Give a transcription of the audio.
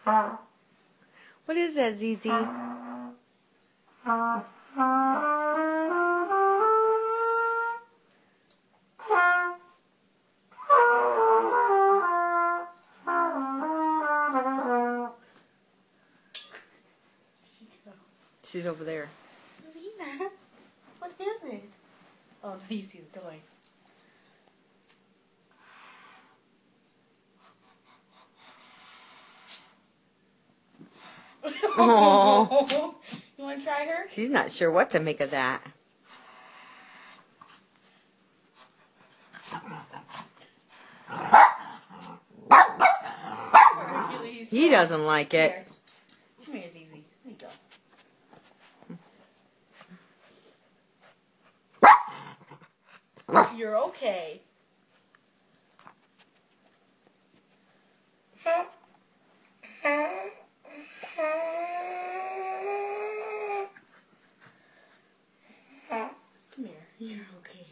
What is that, ZZ? She's over there. Zena, what is it? Oh, no, you see the toy. Oh. You want to try her? She's not sure what to make of that. He doesn't like it. Here. Come here, Zizi. There you go. You're okay. Come here. You're okay.